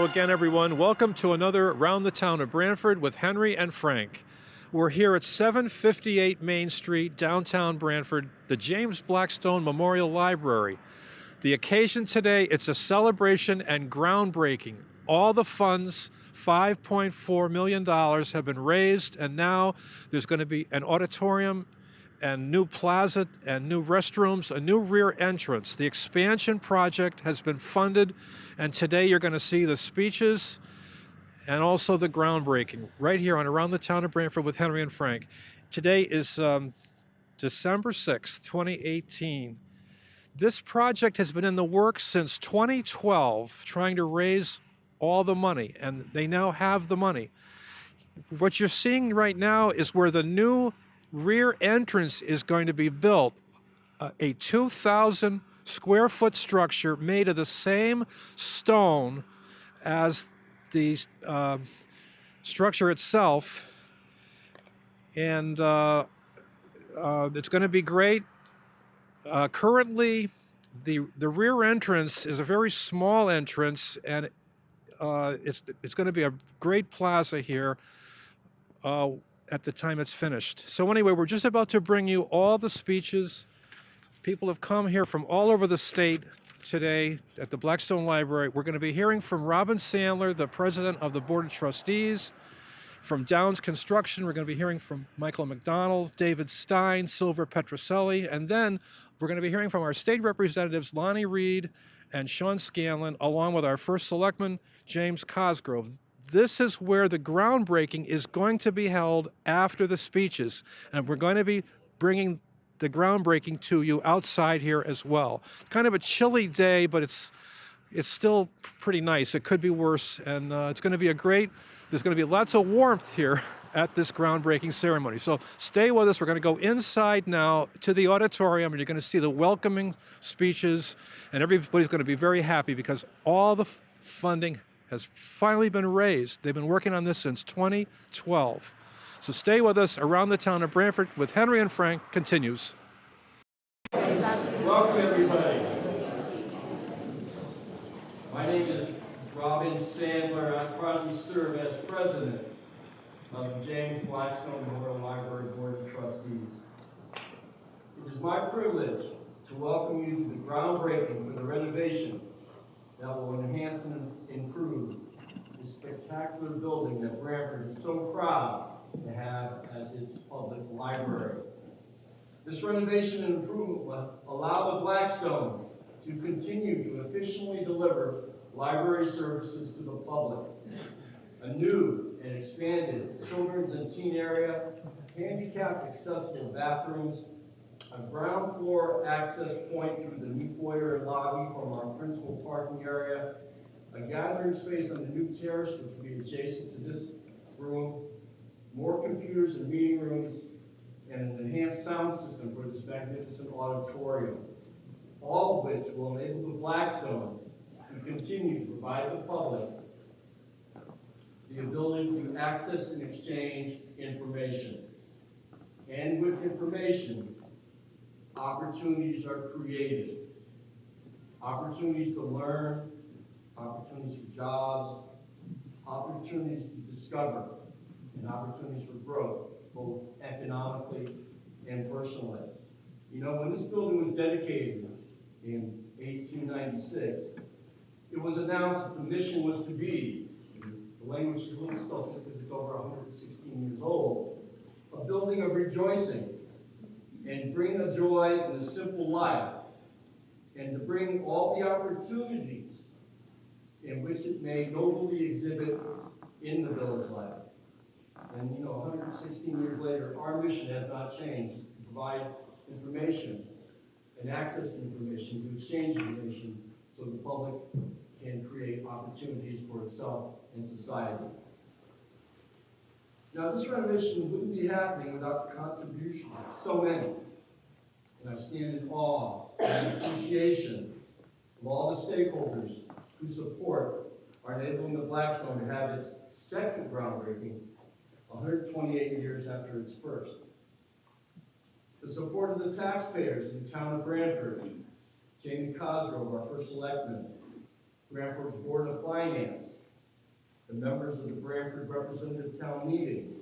again, everyone. Welcome to another Around the Town of Branford with Henry and Frank. We're here at 758 Main Street, downtown Branford, the James Blackstone Memorial Library. The occasion today, it's a celebration and groundbreaking. All the funds, $5.4 million, have been raised, and now there's going to be an auditorium and new plaza and new restrooms, a new rear entrance. The expansion project has been funded, and today you're going to see the speeches and also the groundbreaking right here on Around the Town of Branford with Henry and Frank. Today is December 6th, 2018. This project has been in the works since 2012, trying to raise all the money, and they now have the money. What you're seeing right now is where the new rear entrance is going to be built, a 2,000 square foot structure made of the same stone as the structure itself, and it's going to be great. Currently, the rear entrance is a very small entrance, and it's going to be a great plaza here at the time it's finished. So anyway, we're just about to bring you all the speeches. People have come here from all over the state today at the Blackstone Library. We're going to be hearing from Robin Sandler, the president of the Board of Trustees. From Downs Construction, we're going to be hearing from Michael McDonald, David Stein, Silver Petroselli, and then we're going to be hearing from our state representatives, Lonnie Reed and Sean Scanlon, along with our first selectman, James Cosgrove. This is where the groundbreaking is going to be held after the speeches, and we're going to be bringing the groundbreaking to you outside here as well. Kind of a chilly day, but it's still pretty nice. It could be worse, and it's going to be there's going to be lots of warmth here at this groundbreaking ceremony. So stay with us. We're going to go inside now to the auditorium, and you're going to see the welcoming speeches, and everybody's going to be very happy because all the funding has finally been raised. They've been working on this since 2012. So stay with us. Around the Town of Branford with Henry and Frank continues. Welcome, everybody. My name is Robin Sandler. I proudly serve as president of the James Blackstone Memorial Library Board of Trustees. It is my privilege to welcome you to the groundbreaking for the renovation that will enhance and improve this spectacular building that Branford is so proud to have as its public library. This renovation and improvement will allow the Blackstone to continue to efficiently deliver library services to the public. A new and expanded children's and teen area, handicapped accessible bathrooms, a ground floor access point through the new foyer and lobby from our principal parking area, a gathering space on the new terrace which will be adjacent to this room, more computers and meeting rooms, and an enhanced sound system for this magnificent auditorium, all of which will enable the Blackstone to continue to provide the public the ability to access and exchange information. And with information, opportunities are created. Opportunities to learn, opportunities for jobs, opportunities to discover, and opportunities for growth, both economically and personally. You know, when this building was dedicated in 1896, it was announced that the mission was to be, the language is a little stilted because it's over 116 years old, a building of rejoicing, and bring a joy in a simple life, and to bring all the opportunities in which it may nobly exhibit in the village life. And you know, 116 years later, our mission has not changed, to provide information and access to information, to exchange information, so the public can create opportunities for itself and society. Now, this renovation wouldn't be happening without the contribution of so many. And I stand in awe and appreciation of all the stakeholders who support are enabling the Blackstone to have its second groundbreaking 128 years after its first. The support of the taxpayers in the town of Branford, Jamie Cosgrove, our first selectman, Branford's Board of Finance, the members of the Branford Representative Town Meeting,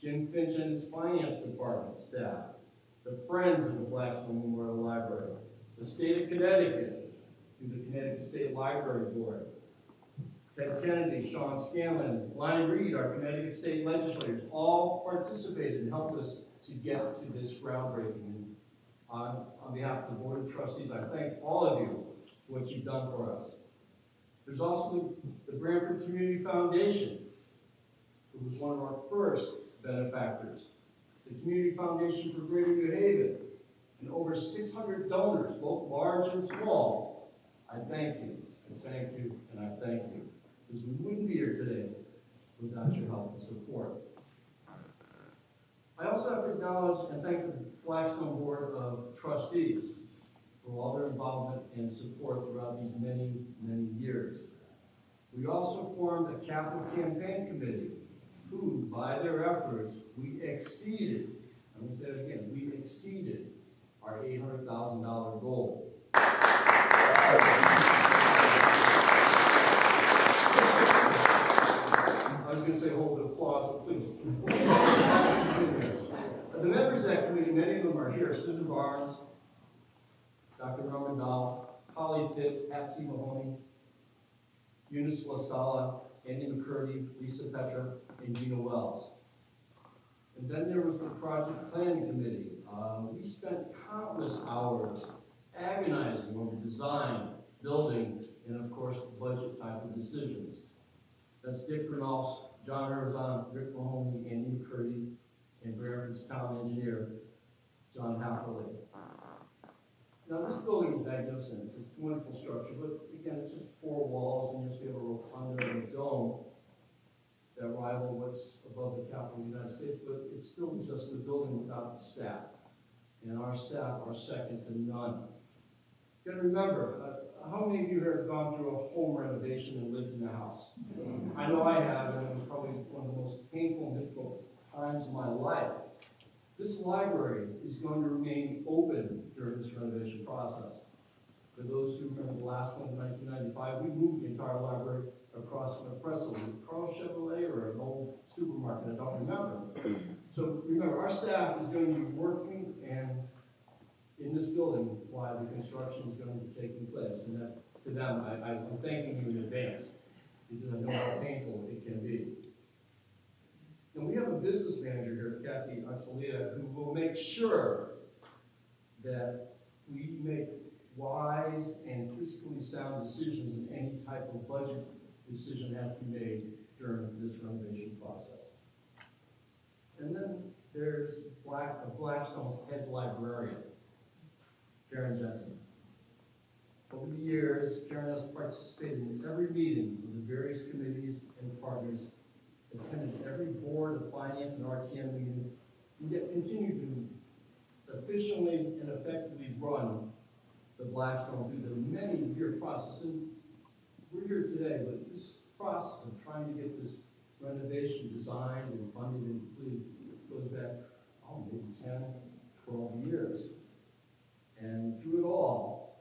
Jim Finch and his Finance Department staff, the Friends of the Blackstone Memorial Library, the State of Connecticut, through the Connecticut State Library Board, Ted Kennedy, Sean Scanlon, Lonnie Reed, our Connecticut State legislators, all participated and helped us to get to this groundbreaking. And on behalf of the Board of Trustees, I thank all of you for what you've done for us. There's also the Branford Community Foundation, who was one of our first benefactors. The Community Foundation for Greater New Haven, and over 600 donors, both large and small. I thank you, I thank you, and I thank you. Because we wouldn't be here today without your help and support. I also have to acknowledge and thank the Blackstone Board of Trustees for all their involvement and support throughout these many, many years. We also formed a capital campaign committee who, by their efforts, we exceeded, I'm going to say it again, we exceeded our $800,000 goal. I was going to say hold the applause, but please. The members of that committee, many of them are here. Susan Barnes, Dr. Roman Dahl, Holly Fitz, Patsy Mahoney, Eunice LaSala, Andy McCurdy, Lisa Petra, and Gina Wells. And then there was the project planning committee. We spent countless hours agonizing over design, building, and of course, budget type of decisions. That's Dick Renolfs, John Erzon, Rick Mahoney, Andy McCurdy, and Branford's town engineer, John Hathaway. Now, this building is magnificent. It's a wonderful structure, but again, it's just 4 walls, and yes, we have a rotunda and a dome that rival what's above the Capitol of the United States, but it's still just a building without the staff. And our staff are second to none. You gotta remember, how many of you here have gone through a home renovation and lived in a house? I know I have, and it was probably one of the most painful and difficult times of my life. This library is going to remain open during this renovation process. For those who remember the last one in 1995, we moved the entire library across from a pretzel, Carl Chevrolet or an old supermarket, I don't remember. So remember, our staff is going to be working and in this building while the construction is going to be taking place. And that, to them, I'm thanking you in advance because I know how painful it can be. And we have a business manager here, Kathy Axelia, who will make sure that we make wise and fiscally sound decisions in any type of budget decision has to be made during this renovation process. And then there's Blackstone's head librarian, Karen Jensen. Over the years, Karen has participated in every meeting of the various committees and partners, attended every board of finance and RTM meeting, and yet continue to efficiently and effectively run the Blackstone through the many-year process. And we're here today, but this process of trying to get this renovation designed and funded and completed goes back, maybe 10, 12 years. And through it all,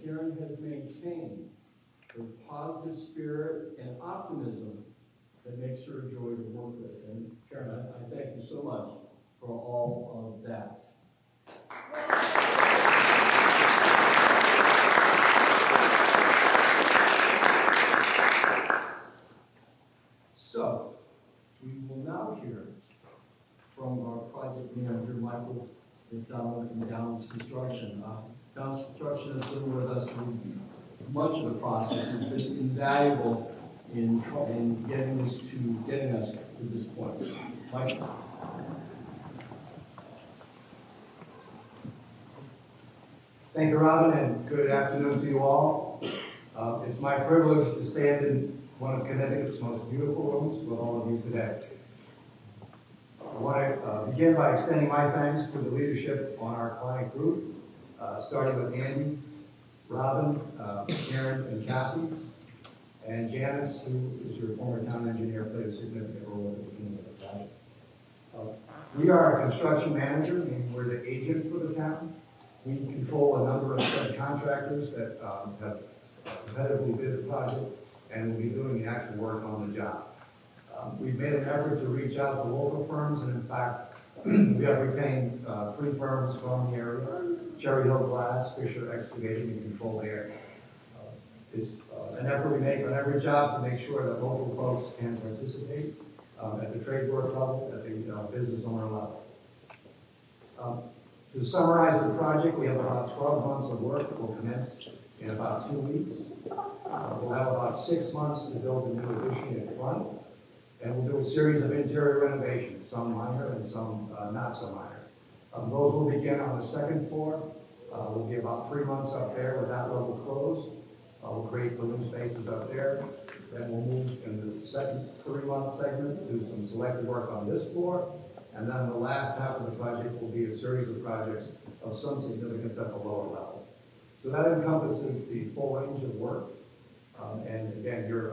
Karen has maintained her positive spirit and optimism that makes her a joy to work with. And Karen, I thank you so much for all of that. So, we will now hear from our project manager, Michael McDonald from Downs Construction. Downs Construction has been with us through much of the process and been invaluable in getting us to this point. Mike? Thank you, Robin, and good afternoon to you all. It's my privilege to stand in one of Connecticut's most beautiful rooms with all of you today. I want to begin by extending my thanks to the leadership on our client group, starting with Andy, Robin, Karen, and Kathy, and Janice, who is your former town engineer, played a significant role at the beginning of the project. We are a construction manager, meaning we're the agent for the town. We control a number of subcontractors that have competitively bid the project, and will be doing the actual work on the job. We've made an effort to reach out to local firms, and in fact, we have retained 3 firms from the area: Cherry Hill Glass, Fisher Excavating, and Controlled Air. It's an effort we make on every job to make sure that local folks can participate at the trade work level, at the business owner level. To summarize the project, we have about 12 months of work. We'll commence in about 2 weeks. We'll have about 6 months to build a new addition in front, and we'll do a series of interior renovations, some minor and some not so minor. Those will begin on the 2nd floor. We'll be about 3 months up there with that level closed. We'll create balloon spaces up there. Then we'll move in the second 3-month segment to some selected work on this floor. And then the last half of the project will be a series of projects of some significance at the lower level. So that encompasses the full range of work. And again, you're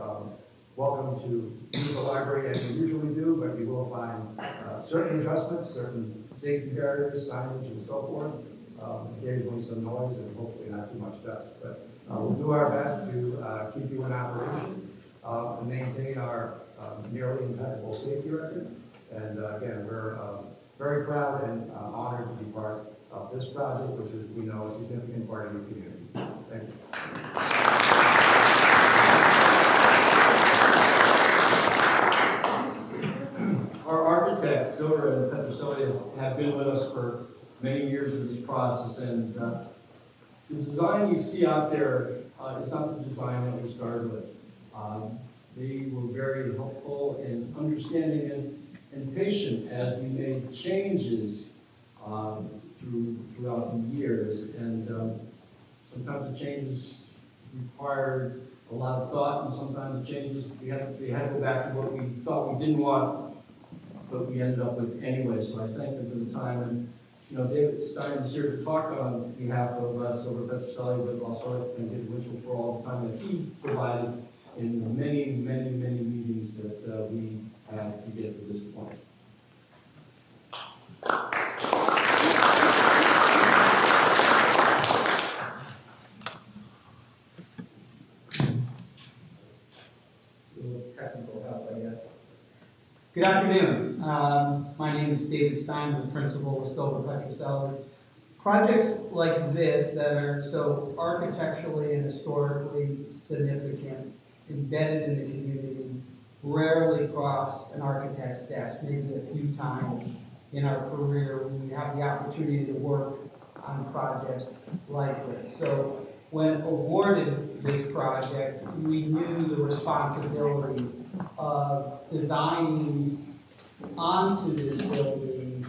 welcome to use the library as you usually do, but you will find certain adjustments, certain safety barriers, signage, and so forth. Occasionally some noise and hopefully not too much dust. But we'll do our best to keep you in operation and maintain our nearly impeccable safety record. And again, we're very proud and honored to be part of this project, which is, we know, a significant part of your community. Thank you. Our architects, Silver and Petroselli, have been with us for many years in this process, and the design you see out there is not the design that we started with. They were very helpful in understanding and patient as we made changes throughout the years, and sometimes the changes required a lot of thought, and sometimes the changes we had to go back to what we thought we didn't want, but we ended up with anyway. So I thank them for the time, and David Stein is here to talk on behalf of Silver Petroselli, but also I thank Mitchell for all the time that he provided in the many, many, many meetings that we had to get to this point. A little technical help, I guess. Good afternoon. My name is David Stein, I'm the principal of Silver Petroselli. Projects like this that are so architecturally and historically significant, embedded in the community, rarely cross an architect's desk. Maybe a few times in our career we have the opportunity to work on projects like this. So when awarded this project, we knew the responsibility of designing onto this building,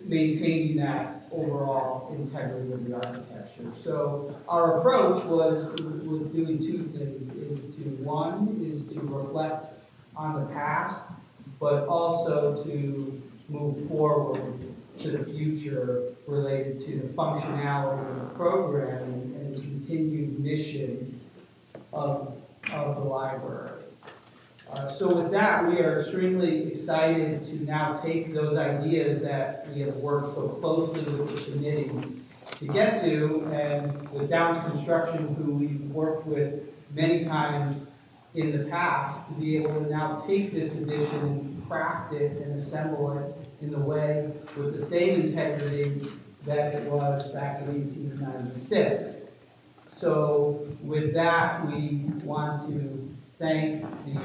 maintaining that overall integrity of the architecture. So our approach was doing 2 things, one is to reflect on the past, but also to move forward to the future related to the functionality of the program and the continued mission of the library. So with that, we are extremely excited to now take those ideas that we have worked so closely with the committee to get to, and with Downs Construction, who we've worked with many times in the past, to be able to now take this edition and craft it and assemble it in the way with the same integrity that it was back in 1896. So with that, we want to thank the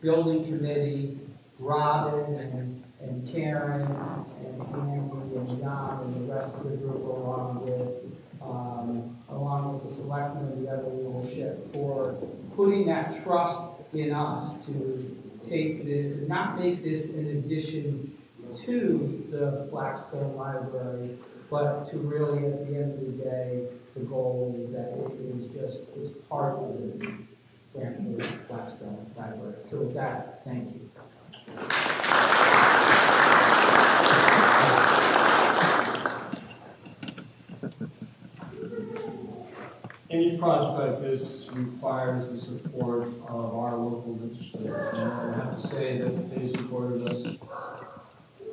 building committee, Robin and Karen and Andy and John and the rest of the group, along with the selectmen and the other leadership, for putting that trust in us to take this and not make this an addition to the Blackstone Library, but to really, at the end of the day, the goal is that it is just as part of the Branford Blackstone Library. So with that, thank you. Any project like this requires the support of our local legislators. And I have to say that they supported us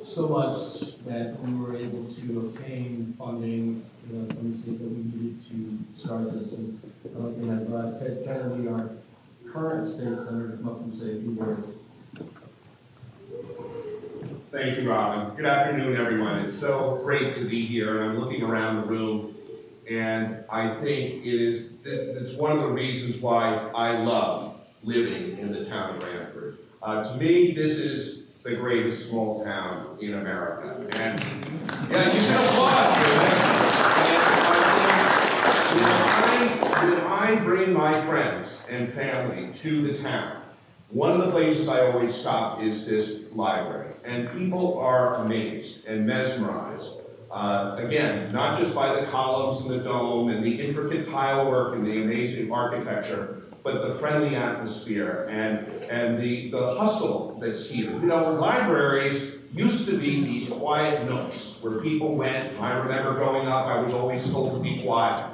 so much that we were able to obtain funding from the state that we needed to start this. And I'd like to have Ted Kennedy, our Branford State Senator to come up and say a few words. Thank you, Robin. Good afternoon, everyone. It's so great to be here, and I'm looking around the room, and I think it's one of the reasons why I love living in the town of Branford. To me, this is the greatest small town in America. And yeah, you can applaud for that. And when I bring my friends and family to the town, one of the places I always stop is this library. And people are amazed and mesmerized. Again, not just by the columns and the dome and the intricate tile work and the amazing architecture, but the friendly atmosphere and the hustle that's here. You know, libraries used to be these quiet nooks where people went. I remember growing up, I was always told to be quiet.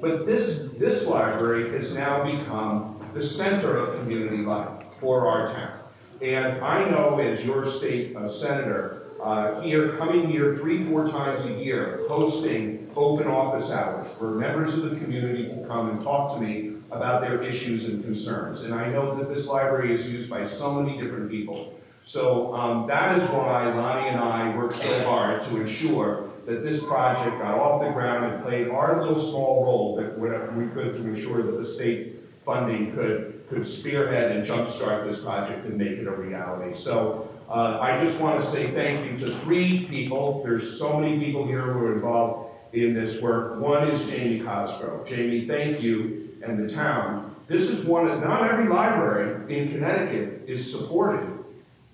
But this library has now become the center of community life for our town. And I know as your state senator, coming here 3-4 times a year, hosting open office hours where members of the community can come and talk to me about their issues and concerns. And I know that this library is used by so many different people. So that is why Lonnie and I worked so hard to ensure that this project got off the ground and played our little small role that whatever we could to ensure that the state funding could spearhead and jumpstart this project and make it a reality. So I just want to say thank you to 3 people. There's so many people here who are involved in this work. One is Jamie Cosgrove. Jamie, thank you, and the town. This is not every library in Connecticut is supported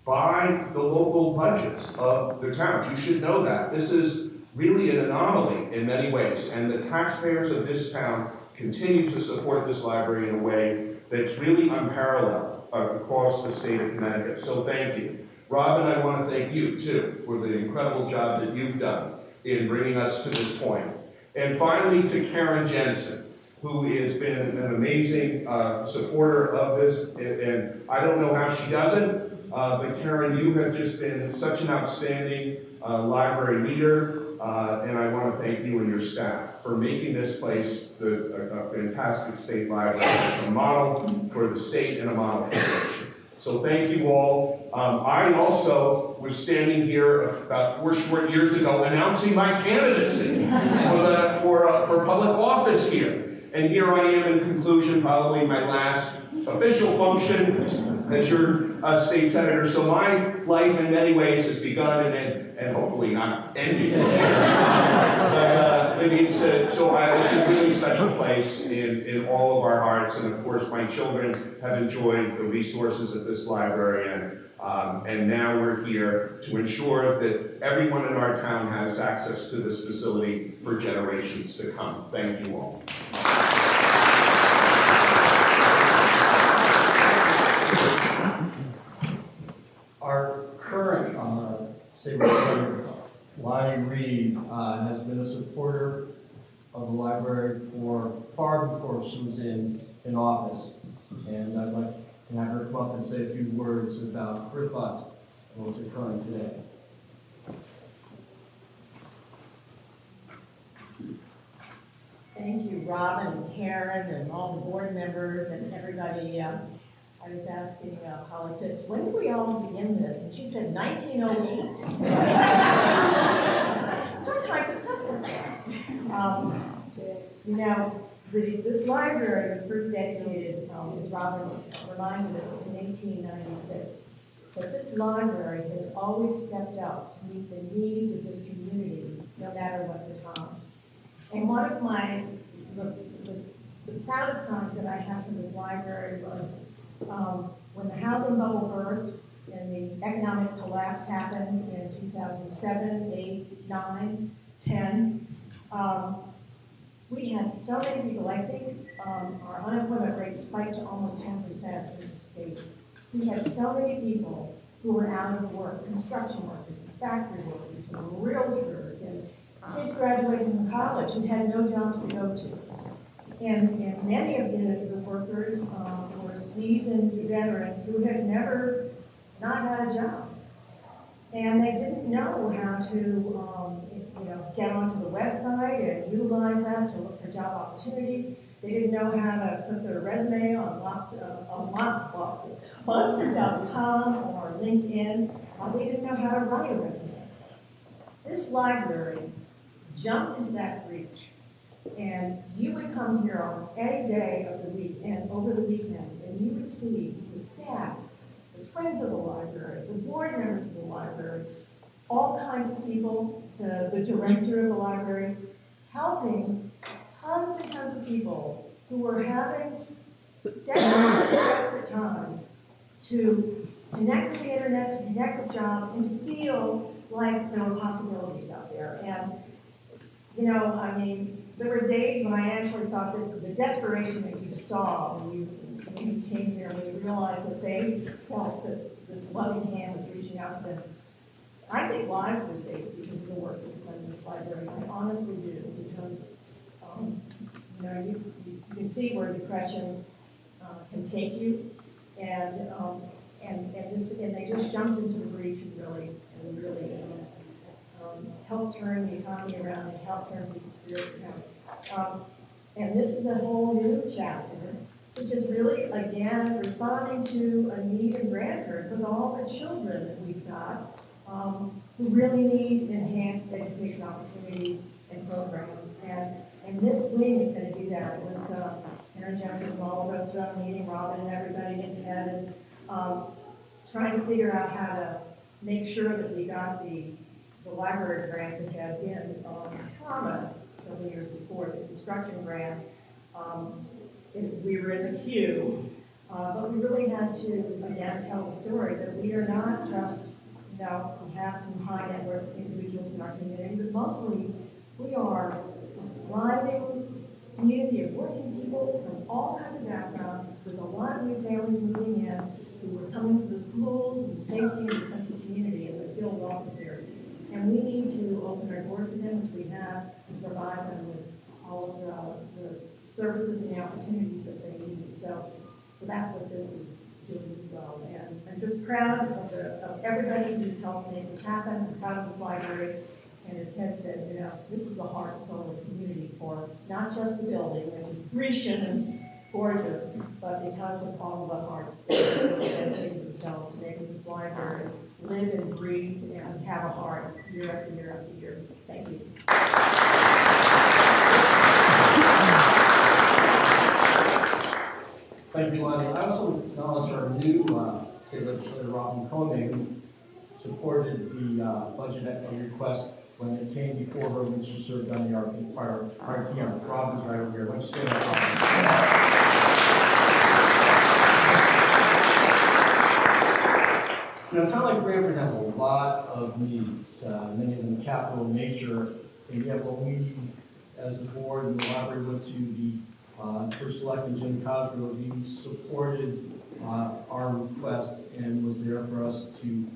by the local budgets of the towns. You should know that. This is really an anomaly in many ways, and the taxpayers of this town continue to support this library in a way that's really unparalleled across the state of Connecticut. So thank you. Robin, I want to thank you too for the incredible job that you've done in bringing us to this point. And finally to Karen Jensen, who has been an amazing supporter of this, and I don't know how she does it, but Karen, you have just been such an outstanding library leader, and I want to thank you and your staff for making this place a fantastic state library. It's a model for the state and a model for the nation. So thank you all. I also was standing here about 4 short years ago announcing my candidacy for public office here. And here I am in conclusion, probably my last official function as your state senator. So my life in many ways has begun and hopefully not ending. But this is a really special place in all of our hearts. And of course, my children have enjoyed the resources at this library. And now we're here to ensure that everyone in our town has access to this facility for generations to come. Thank you all. Our current state representative, Lonnie Reed, has been a supporter of the library far before she was in office. And I'd like to have her come up and say a few words about her thoughts on what's occurring today. Thank you, Robin and Karen and all the board members and everybody. I was asking politics, when did we all begin this? And she said 1908. Sometimes it's not like that. This library was first dedicated, as Robin reminded us, in 1896. But this library has always stepped up to meet the needs of this community, no matter what the times. And one of the proudest times that I have for this library was when the housing bubble burst and the economic collapse happened in 2007, 8, 9, 10. We had so many people. I think our unemployment rate spiked to almost 10% in the state. We had so many people who were out of work, construction workers, factory workers, and realtors, and kids graduating from college who had no jobs to go to. And many of the workers were seasoned veterans who had never not had a job. And they didn't know how to get onto the website and utilize that to look for job opportunities. They didn't know how to put their resume on Monster.com or LinkedIn. They didn't know how to write a resume. This library jumped into that breach, and you would come here on any day of the week and over the weekend, and you would see the staff, the friends of the library, the board members of the library, all kinds of people, the director of the library, helping tons and tons of people who were having desperate times to connect with the internet, to connect with jobs, and to feel like there were possibilities out there. And, you know, I mean, there were days when I actually thought that the desperation that you saw when you came here, when you realized that they felt that this loving hand was reaching out to them. I think lives were saved because of the work that was done in this library. I honestly do, because you know, you can see where depression can take you, and they just jumped into the breach and really helped turn the economy around and helped turn people's spirits around. And this is a whole new chapter, which is really, again, responding to a need in Branford with all the children that we've got who really need enhanced education opportunities and programs. And this wing is going to do that. It was energizing from all of us throughout the meeting, Robin and everybody in Ted, and trying to figure out how to make sure that we got the library grant that had been promised several years before, the construction grant. We were in the queue, but we really had to, again, tell the story that we are not just, you know, we have some high net worth individuals in our community, but mostly we are a thriving community of working people from all kinds of backgrounds, with a lot of new families moving in, who are coming to the schools and safety and the sense of community, and they feel welcome here. And we need to open our doors to them, which we have, and provide them with all of the services and the opportunities that they need. So that's what this is doing as well. And I'm just proud of everybody who's helped make this happen. I'm proud of this library. And as Ted said, you know, this is the heart and soul of the community, for not just the building, which is Grecian and gorgeous, but because of all of the hearts that dedicate themselves to making this library live and breathe and have a heart year after year after year. Thank you. Thank you, Lonnie. I also acknowledge our new state legislator, Robin Coney, who supported the budget request when it came before her when she served on the RTM. Robin's right over here. Why don't you stand up, Robin? You know, a town like Branford has a lot of needs, many of them capital in nature, and yet what we, as the board and the library, went to the first selectman Jim Cosgrove, he supported our request and was there for us to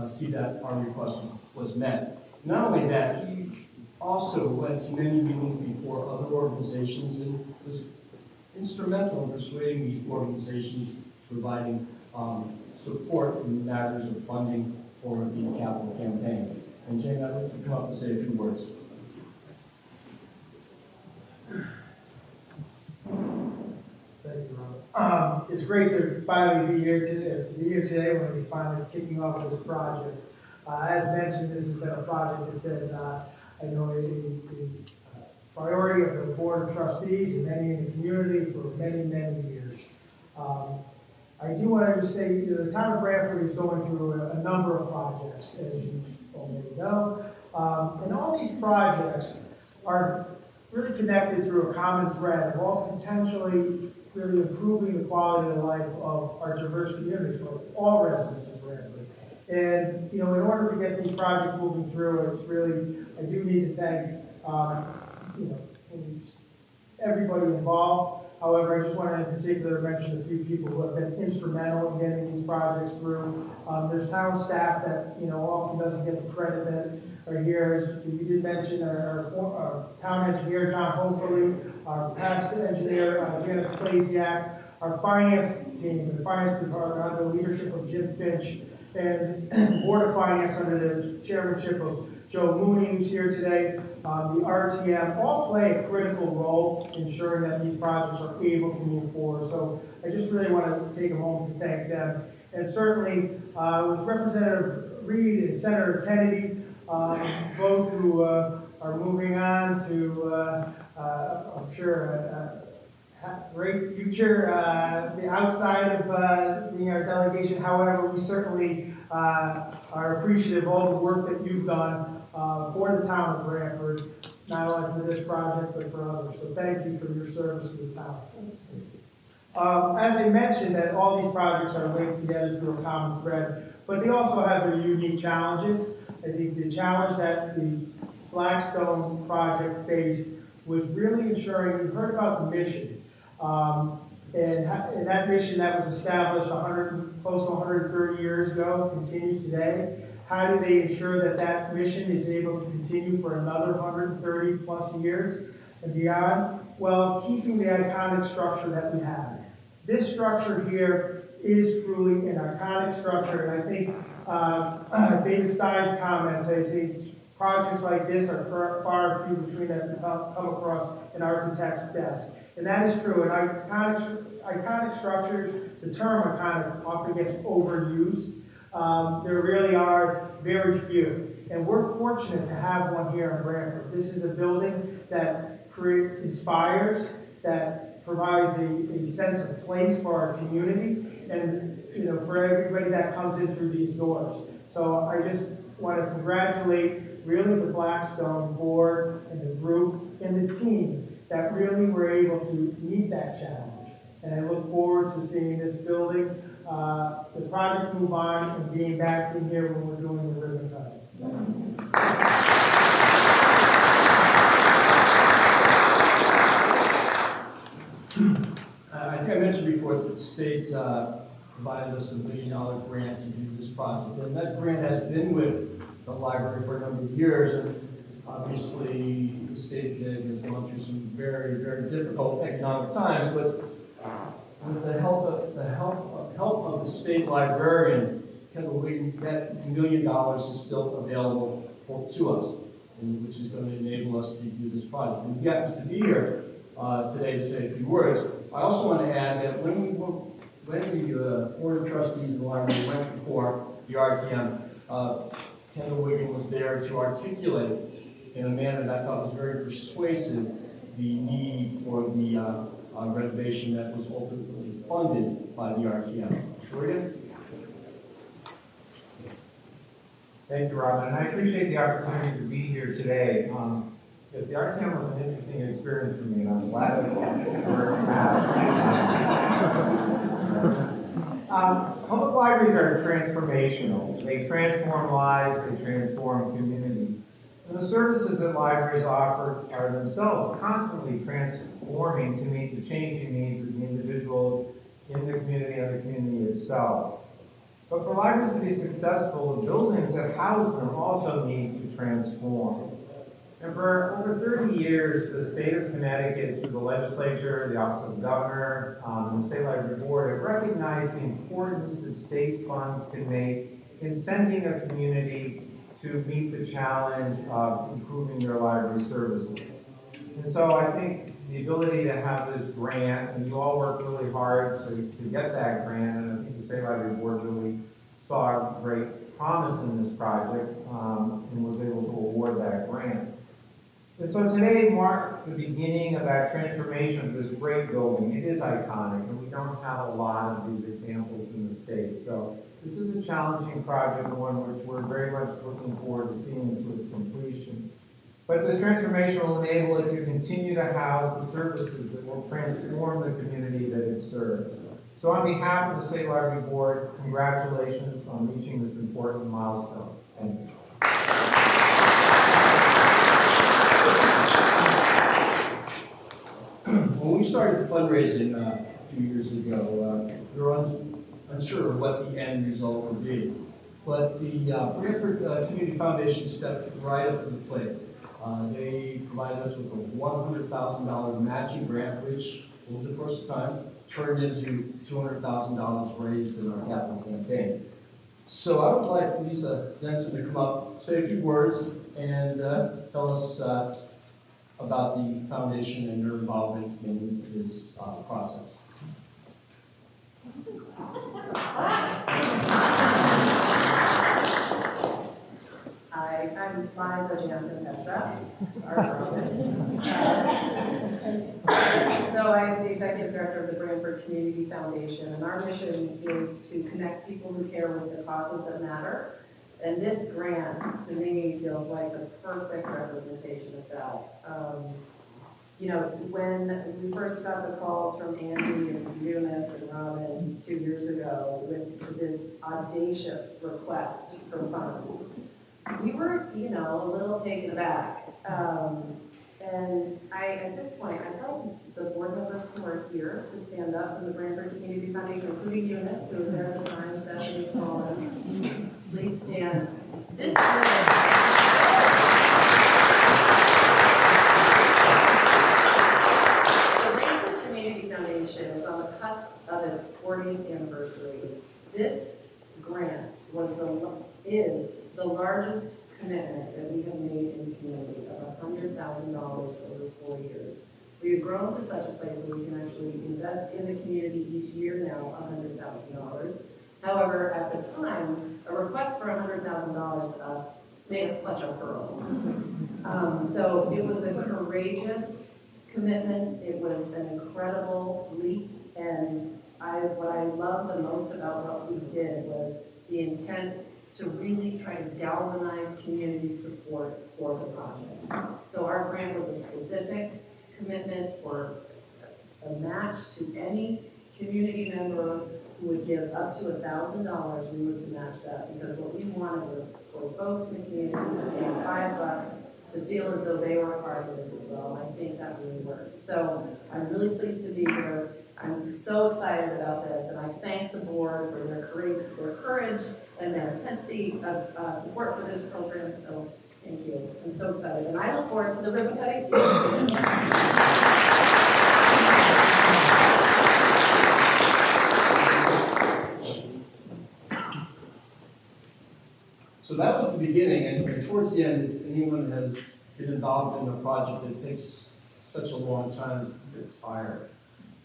see that our request was met. Not only that, he also went to many meetings before other organizations and was instrumental in persuading these organizations, providing support in matters of funding for the capital campaign. And Jane, I'd like to come up and say a few words. Thank you, Robert. It's great to finally be here today when we're finally kicking off this project. As mentioned, this has been a project that's been, I know, a priority of the Board of Trustees and many in the community for many, many years. I do want to just say, you know, the town of Branford is going through a number of projects, as you already know. And all these projects are really connected through a common thread of all potentially really improving the quality of life of our diverse communities for all residents of Branford. And, you know, in order to get these projects moving through, it's really, I do need to thank, you know, everybody involved. However, I just want to in particular mention a few people who have been instrumental in getting these projects through. There's town staff that, you know, often doesn't get the credit that are here. You did mention our town engineer, John Hopefully, our past engineer, Janice Plasiak, our finance team, the finance department under the leadership of Jim Finch, and Board of Finance under the chairmanship of Joe Mooney, who's here today, the RTM, all play a critical role ensuring that these projects are able to move forward. So I just really want to take a moment to thank them. And certainly with Representative Reed and Senator Kennedy, both who are moving on to, I'm sure, great future the outside of being our delegation. However, we certainly are appreciative of all the work that you've done for the town of Branford, not only for this project, but for others. So thank you for your service to the town. As I mentioned, that all these projects are linked together through a common thread, but they also have their unique challenges. I think the challenge that the Blackstone project faced was really ensuring, you heard about the mission, and that mission that was established close to 130 years ago continues today. How do they ensure that that mission is able to continue for another 130 plus years and beyond? Well, keeping the iconic structure that we have. This structure here is truly an iconic structure, and I think David Stein's comments, they say projects like this are far and few between that we come across an architect's desk. And that is true. And iconic structures, the term iconic often gets overused. There really are very few. And we're fortunate to have one here in Branford. This is a building that inspires, that provides a sense of place for our community and for everybody that comes in through these doors. So I just want to congratulate really the Blackstone board and the group and the team that really were able to meet that challenge. And I look forward to seeing this building, the project move on and being back in here when we're doing the ribbon cutting. I think I mentioned before that the state provided us a $1 million grant to do this project. And that grant has been with the library for a number of years. And obviously, the state has gone through some very, very difficult economic times. But with the help of the state librarian, Kendall Wheaton, that $1 million is still available to us, which is going to enable us to do this project. And we happen to be here today to say a few words. I also want to add that when the Board of Trustees of the library went before the RTM, Kendall Wiggin was there to articulate in a manner that I thought was very persuasive the need for the renovation that was ultimately funded by the RTM. Wiggin? Thank you, Robin, and I appreciate the opportunity to be here today. Because the RTM was an interesting experience for me, and I'm glad it worked out. Public libraries are transformational. They transform lives, they transform communities. And the services that libraries offer are themselves constantly transforming to meet the changing needs of the individuals in the community and the community itself. But for libraries to be successful, the buildings that house them also need to transform. And for over 30 years, the state of Connecticut, through the legislature, the Office of the Governor, and the State Library Board, have recognized the importance that state funds can make in sending a community to meet the challenge of improving their library services. And so I think the ability to have this grant, and you all worked really hard to get that grant, and I think the State Library Board really saw great promise in this project and was able to award that grant. And so today marks the beginning of that transformation of this great building. It is iconic, and we don't have a lot of these examples in the state. So this is a challenging project, and one which we're very much looking forward to seeing to its completion. But this transformation will enable it to continue to house the services that will transform the community that it serves. So on behalf of the State Library Board, congratulations on reaching this important milestone. Thank you. When we started fundraising a few years ago, we were unsure of what the end result would be. But the Branford Community Foundation stepped right up to the plate. They provided us with a $100,000 matching grant, which, over the course of time, turned into $200,000 raised in our capital campaign. So I would like Lisa Denson to come up, say a few words, and tell us about the foundation and your involvement in this process. Hi, I'm Liza Jansen Petra. So I'm the executive director of the Branford Community Foundation, and our mission is to connect people who care with the causes that matter. And this grant, to me, feels like the perfect representation of that. You know, when we first got the calls from Andy and Eunice and Robin 2 years ago with this audacious request for funds, we were, you know, a little taken aback. And at this point, I'd like the board members who are here to stand up from the Branford Community Foundation, including Eunice, who was there at the time, Stephanie Coleman. Please stand. This Foundation is on the cusp of its 40th anniversary. This grant is the largest commitment that we have made in the community of $100,000 over 4 years. We have grown to such a place where we can actually invest in the community each year now $100,000. However, at the time, a request for $100,000 to us made us clutch our pearls. So it was a courageous commitment. It was an incredible leap, and what I loved the most about what we did was the intent to really try to galvanize community support for the project. So our grant was a specific commitment for a match to any community member who would give up to $1,000. We were to match that because what we wanted was for folks in the community who paid $5 to feel as though they were a part of this as well. I think that really worked. So I'm really pleased to be here. I'm so excited about this, and I thank the board for their courage and their intensity of support for this program. So thank you. I'm so excited, and I look forward to the ribbon cutting too. So that was the beginning, and towards the end, if anyone has been involved in a project that takes such a long time, gets tired.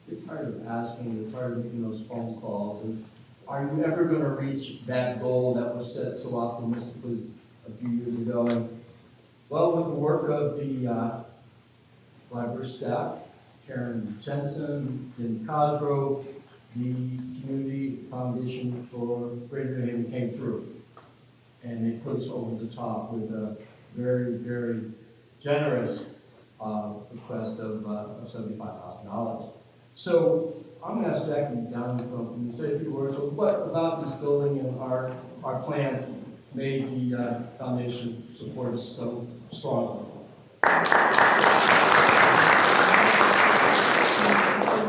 Get tired of asking, get tired of making those phone calls, and are you ever going to reach that goal that was set so optimistically a few years ago? And well, with the work of the library staff, Karen Jensen, Jim Cosgrove, the Community Foundation for Greater New Haven came through. And they put us over the top with a very, very generous request of $75,000. So I'm going to ask Jackie down in front and say a few words. So what about this building and our plans made the foundation support us so strongly? As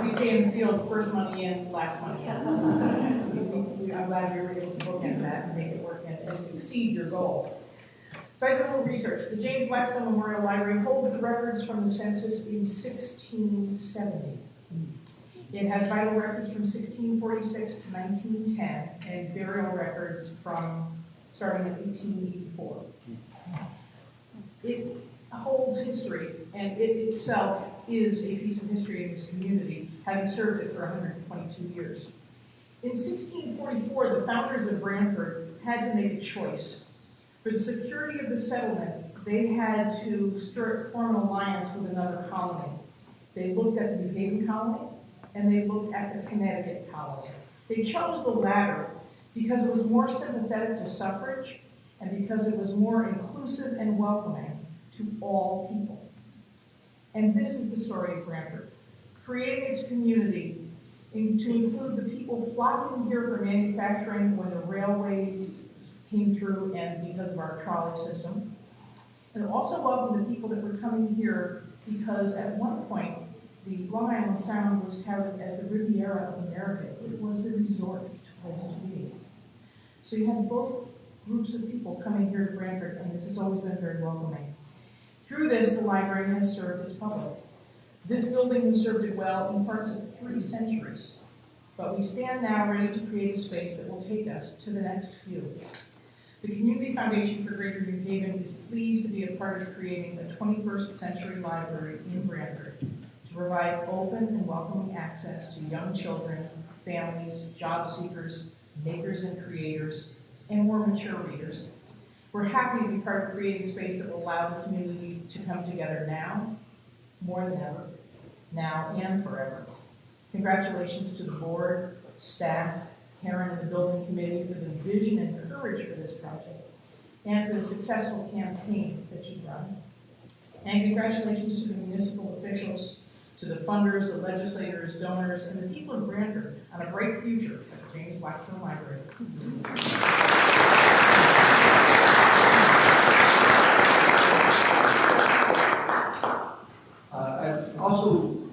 we say in the field, first money in, last money in. I'm glad you were able to bookend that and make it work and exceed your goal. So I did a little research. The James Blackstone Memorial Library holds the records from the census in 1670. It has vital records from 1646 to 1910 and burial records from starting in 1884. It holds history, and it itself is a piece of history in this community, having served it for 122 years. In 1644, the founders of Branford had to make a choice. For the security of the settlement, they had to form an alliance with another colony. They looked at the New Haven colony, and they looked at the Connecticut colony. They chose the latter because it was more sympathetic to suffrage and because it was more inclusive and welcoming to all people. And this is the story of Branford, creating its community to include the people flocking here for manufacturing when the railways came through and because of our trolley system. And also welcome the people that were coming here because at one point, the Long Island Sound was touted as the Riviera of America. It was a resort place to be. So you had both groups of people coming here to Branford, and it has always been very welcoming. Through this, the library has served its public. This building has served it well in parts of 3 centuries, but we stand now ready to create a space that will take us to the next few. The Community Foundation for Greater New Haven is pleased to be a part of creating the 21st Century Library in Branford to provide open and welcoming access to young children, families, job seekers, makers and creators, and more mature readers. We're happy to be part of creating space that will allow the community to come together now, more than ever, now and forever. Congratulations to the board, staff, Karen and the building committee for the vision and courage for this project, and for the successful campaign that you've run. And congratulations to the municipal officials, to the funders, the legislators, donors, and the people of Branford on a bright future at the James Blackstone Library.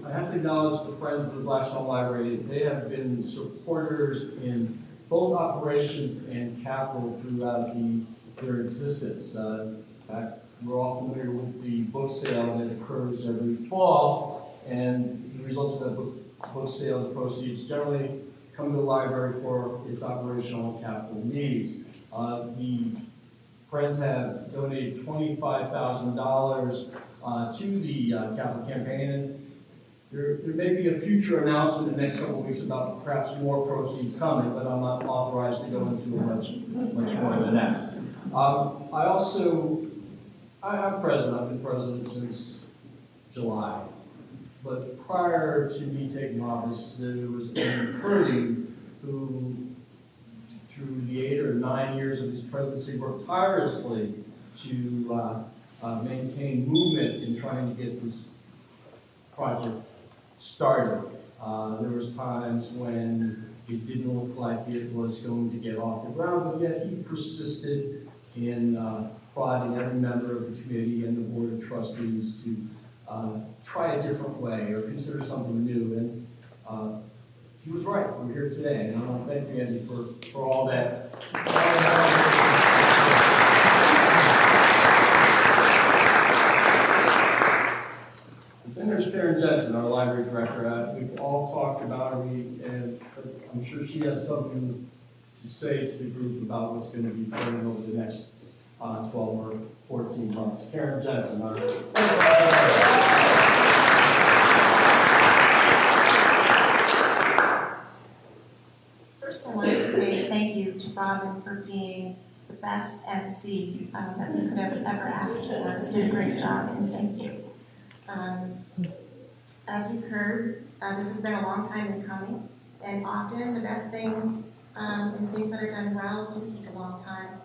I have to acknowledge the Friends of the Blackstone Library. They have been supporters in both operations and capital throughout their existence. In fact, we're all familiar with the book sale that occurs every fall, and the results of that book sale, the proceeds generally come to the library for its operational and capital needs. The Friends have donated $25,000 to the capital campaign, and there may be a future announcement in the next couple of weeks about perhaps more proceeds coming, but I'm not authorized to go into much more than that. I'm president. I've been president since July. But prior to me taking office, there was Dan Curdy, who, through the 8 or 9 years of his presidency, worked tirelessly to maintain movement in trying to get this project started. There was times when it didn't look like it was going to get off the ground, but yet he persisted in prodding every member of the committee and the board of trustees to try a different way or consider something new. And he was right. We're here today, and I want to thank you, Andy, for all that. Then there's Karen Jensen, our library director. We've all talked about her, and I'm sure she has something to say to the group about what's going to be coming over the next 12 or 14 months. Karen Jensen. First, I wanted to say thank you to Robin for being the best MC that we could have ever asked for. You did a great job, and thank you. As you've heard, this has been a long time in coming, and often the best things and things that are done well do take a long time.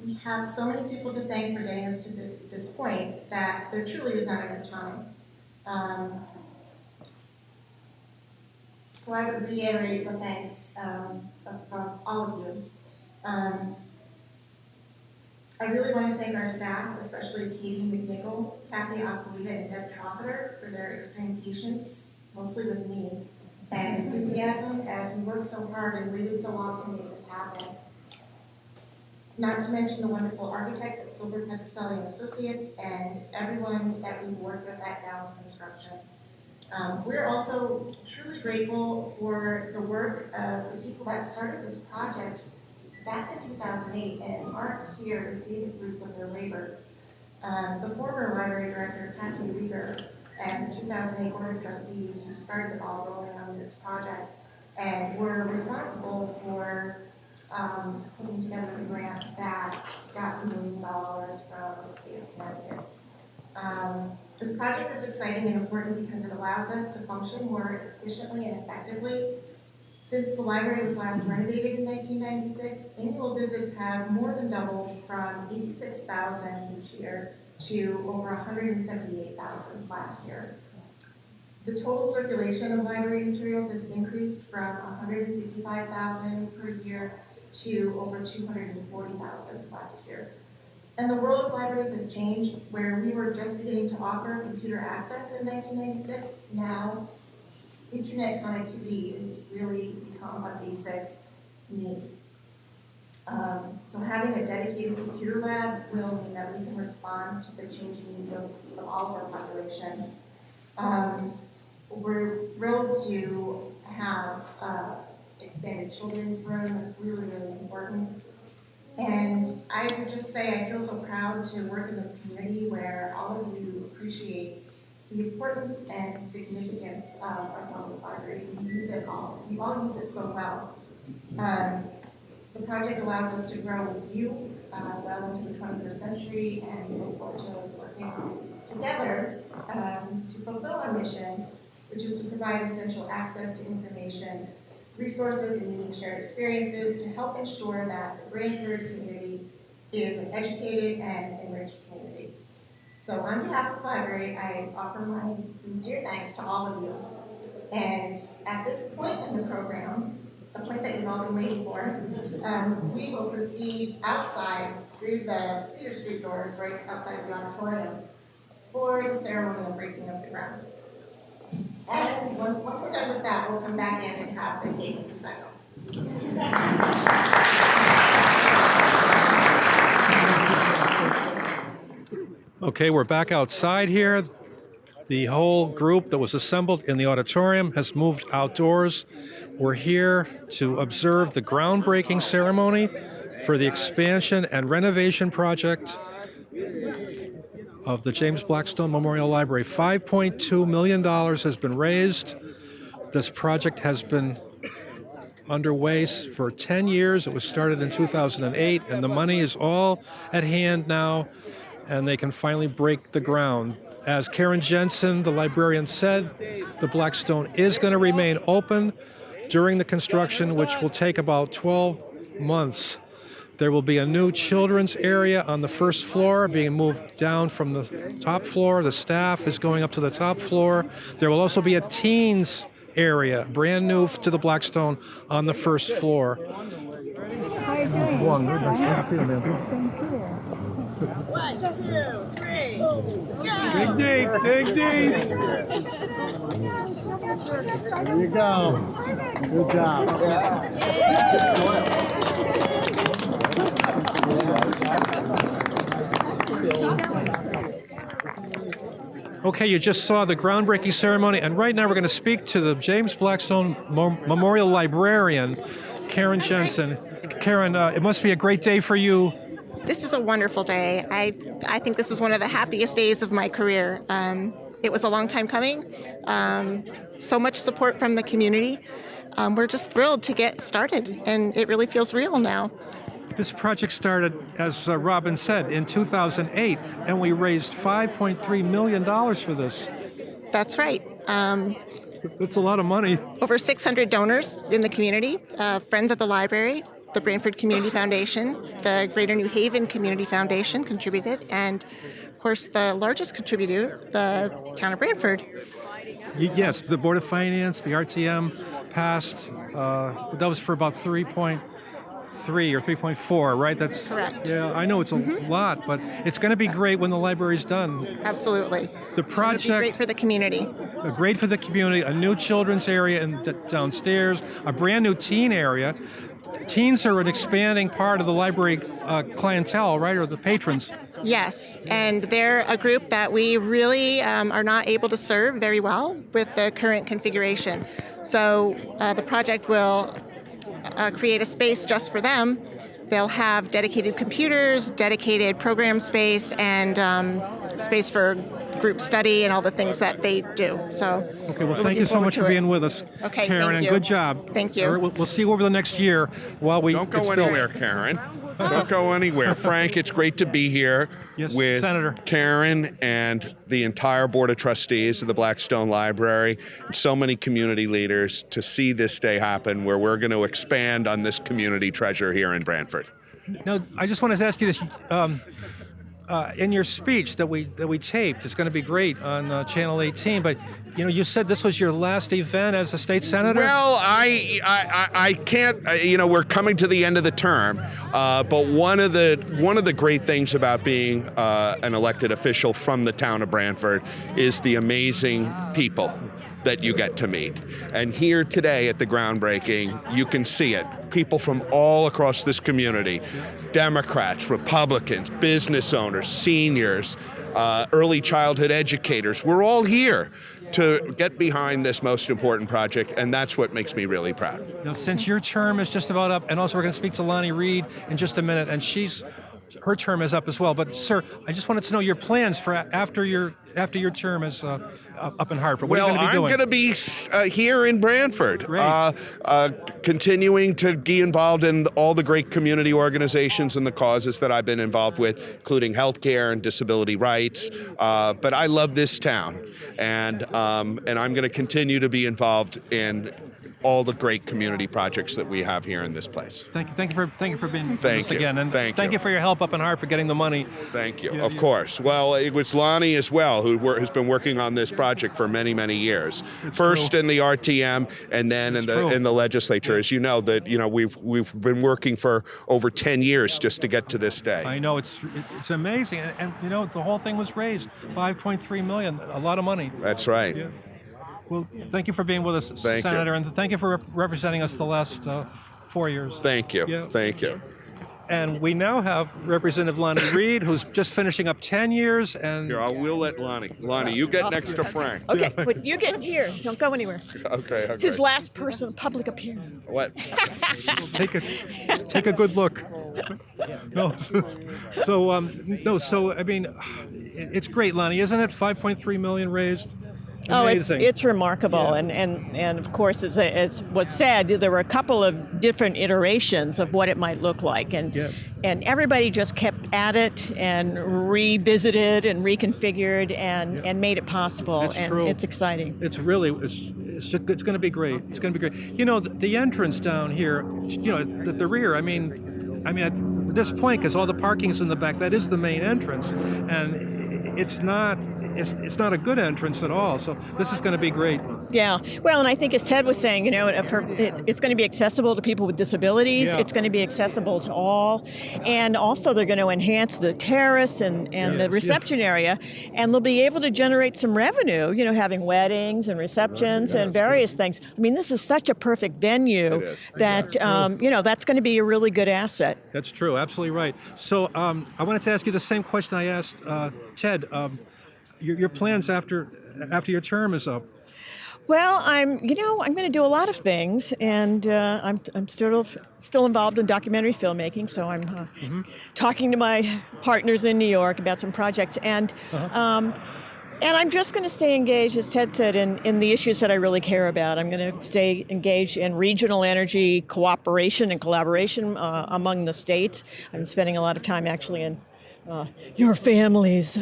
We have so many people to thank for getting us to this point that there truly is not enough time. So I would reiterate the thanks from all of you. I really want to thank our staff, especially Katie McNichol, Kathy Oxalita, and Deb Trompeter for their extreme patience, mostly with me, and enthusiasm as we worked so hard and waited so long to make this happen. Not to mention the wonderful architects at Silver Petroselli and Associates and everyone that we worked with at Downs Construction. We're also truly grateful for the work of the people that started this project back in 2008 and aren't here to see the fruits of their labor. The former library director, Kathy Rieger, and the 2008 board of trustees who started the ball rolling on this project and were responsible for putting together a grant that got $1 million from the state of Connecticut. This project is exciting and important because it allows us to function more efficiently and effectively. Since the library was last renovated in 1996, annual visits have more than doubled from 86,000 each year to over 178,000 last year. The total circulation of library materials has increased from 155,000 per year to over 240,000 last year. And the world of libraries has changed, where we were just beginning to offer computer access in 1996. Now, internet connectivity has really become a basic need. So having a dedicated computer lab will mean that we can respond to the changing needs of all of our population. We're thrilled to have expanded children's room. That's really, really important. And I would just say I feel so proud to work in this community where all of you appreciate the importance and significance of our public library. You use it all. You all use it so well. The project allows us to grow with you well into the 21st century, and we look forward to working together to fulfill our mission, which is to provide essential access to information, resources, and unique shared experiences to help ensure that the Branford community is an educated and enriched community. So on behalf of the library, I offer my sincere thanks to all of you. And at this point in the program, the point that you've all been waiting for, we will proceed outside through the Cedar Street doors right outside the auditorium for the ceremony of breaking of the ground. And once we're done with that, we'll come back in and have the cake recital. Okay, we're back outside here. The whole group that was assembled in the auditorium has moved outdoors. We're here to observe the groundbreaking ceremony for the expansion and renovation project of the James Blackstone Memorial Library. $5.2 million has been raised. This project has been underway for 10 years. It was started in 2008, and the money is all at hand now, and they can finally break the ground. As Karen Jensen, the librarian, said, the Blackstone is going to remain open during the construction, which will take about 12 months. There will be a new children's area on the first floor being moved down from the top floor. The staff is going up to the top floor. There will also be a teens area, brand new to the Blackstone, on the first floor. How are you doing? Nice to see you, man. Thank you. 1, 2, 3, go! Dig deep, dig deep. There you go. Good job. Okay, you just saw the groundbreaking ceremony, and right now we're going to speak to the James Blackstone Memorial Librarian, Karen Jensen. Karen, it must be a great day for you. This is a wonderful day. I think this is one of the happiest days of my career. It was a long time coming. So much support from the community. We're just thrilled to get started, and it really feels real now. This project started, as Robin said, in 2008, and we raised $5.3 million for this. That's right. That's a lot of money. Over 600 donors in the community, friends at the library, the Branford Community Foundation, the Greater New Haven Community Foundation contributed, and of course the largest contributor, the town of Branford. Yes, the Board of Finance, the RTM passed. That was for about 3.3 or 3.4, right? That's correct. Yeah, I know it's a lot, but it's going to be great when the library's done. Absolutely. The project, it'll be great for the community. Great for the community. A new children's area downstairs, a brand new teen area. Teens are an expanding part of the library clientele, right, or the patrons. Yes, and they're a group that we really are not able to serve very well with the current configuration. So the project will create a space just for them. They'll have dedicated computers, dedicated program space, and space for group study and all the things that they do. So, okay, well, thank you so much for being with us, okay, Karen, thank you. and good job. Thank you. We'll see you over the next year while we Don't go anywhere, Karen. Don't go anywhere. Frank, it's great to be here with Senator Karen and the entire Board of Trustees of the Blackstone Library, and so many community leaders to see this day happen where we're going to expand on this community treasure here in Branford. Now, I just wanted to ask you this. In your speech that we taped, it's going to be great on Channel 18, but you said this was your last event as a state senator? Well, I can't, we're coming to the end of the term, but one of the great things about being an elected official from the town of Branford is the amazing people that you get to meet. And here today at the groundbreaking, you can see it. People from all across this community, Democrats, Republicans, business owners, seniors, early childhood educators, we're all here to get behind this most important project, and that's what makes me really proud. Now, since your term is just about up, and also we're going to speak to Lonnie Reed in just a minute, and her term is up as well. But sir, I just wanted to know your plans for after your term is up in Hartford. What are you going to be doing? I'm going to be here in Branford, continuing to be involved in all the great community organizations and the causes that I've been involved with, including healthcare and disability rights. But I love this town, and I'm going to continue to be involved in all the great community projects that we have here in this place. Thank you for being with us you. again, and thank you for your help up in Hartford getting the money. Thank you. Of course. Well, it was Lonnie as well who has been working on this project for many, many years. First in the RTM, and then in the legislature. As you know, we've been working for over 10 years just to get to this day. I know it's amazing, and the whole thing was raised $5.3 million, a lot of money. That's right. Yes. Well, thank you for being with us, Senator, and thank you for representing us the last 4 years. Thank you. Yeah. Thank you. And we now have Representative Lonnie Reed, who's just finishing up 10 years. And here, we'll let Lonnie. Lonnie, you get next to Frank. Okay, but you get here. Don't go anywhere. Okay. It's his last public appearance. What? Just take a good look. So I mean, it's great, Lonnie, isn't it? 5.3 million raised. Amazing. Oh, it's remarkable, and of course, as was said, there were a couple of different iterations of what it might look like, and everybody just kept at it and revisited and reconfigured and made it possible, it's exciting. It's going to be great. It's going to be great. The entrance down here, the rear. I mean, at this point, because all the parking is in the back, that is the main entrance, and it's not a good entrance at all. So this is going to be great. Yeah. Well, and I think as Ted was saying, it's going to be accessible to people with disabilities. Yeah. It's going to be accessible to all, and also they're going to enhance the terrace and the reception area, and they'll be able to generate some revenue. Having weddings and receptions and various things. I mean, this is such a perfect venue that that's going to be a really good asset. That's true. Absolutely right. So I wanted to ask you the same question I asked Ted. Your plans after your term is up? Well, I'm going to do a lot of things, and I'm still involved in documentary filmmaking. So I'm talking to my partners in New York about some projects, and I'm just going to stay engaged, as Ted said, in the issues that I really care about. I'm going to stay engaged in regional energy cooperation and collaboration among the states. I'm spending a lot of time actually in your family's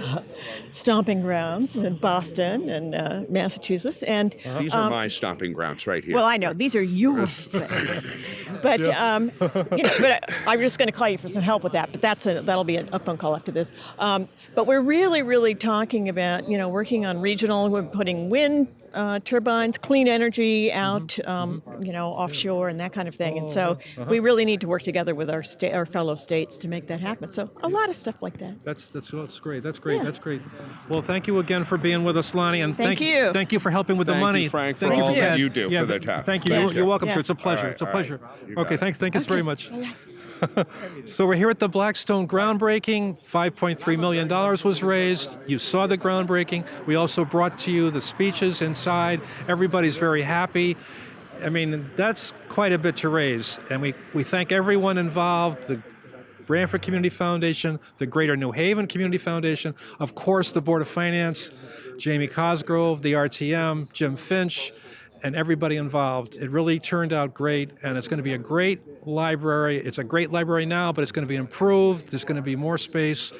stomping grounds in Boston and Massachusetts, and these are my stomping grounds right here. Well, I know these are yours, but but I'm just going to call you for some help with that. But that'll be a phone call after this. But we're really talking about working on regional. We're putting wind turbines, clean energy out, offshore and that kind of thing. And so we really need to work together with our fellow states to make that happen. So a lot of stuff like that. That's great. That's great. Yeah. That's great. Well, thank you again for being with us, Lonnie, and thank you for helping with the money. Thank you, Frank, for all that you do for the town. Thank you. You're welcome, sir. It's a pleasure. It's a pleasure. Okay, thanks very much. So we're here at the Blackstone groundbreaking. $5.3 million was raised. You saw the groundbreaking. We also brought to you the speeches inside. Everybody's very happy. I mean, that's quite a bit to raise. And we thank everyone involved, the Branford Community Foundation, the Greater New Haven Community Foundation, of course, the Board of Finance, Jamie Cosgrove, the RTM, Jim Finch, and everybody involved. It really turned out great, and it's going to be a great library. It's a great library now, but it's going to be improved. There's going to be more space,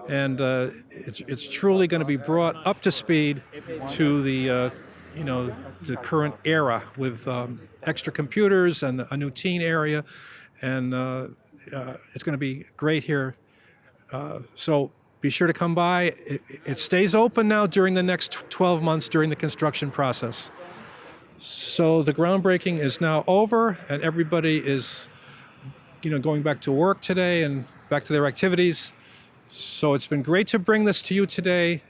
and it's truly going to be brought up to speed to the current era with extra computers and a new teen area, and it's going to be great here. So be sure to come by. It stays open now during the next 12 months during the construction process. So the groundbreaking is now over, and everybody is, going back to work today and back to their activities. So it's been great to bring this to you today.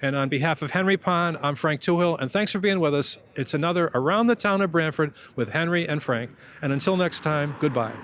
And on behalf of Henry Pond, I'm Frank Tuhill, and thanks for being with us. It's another Around the Town of Branford with Henry and Frank. And until next time, goodbye.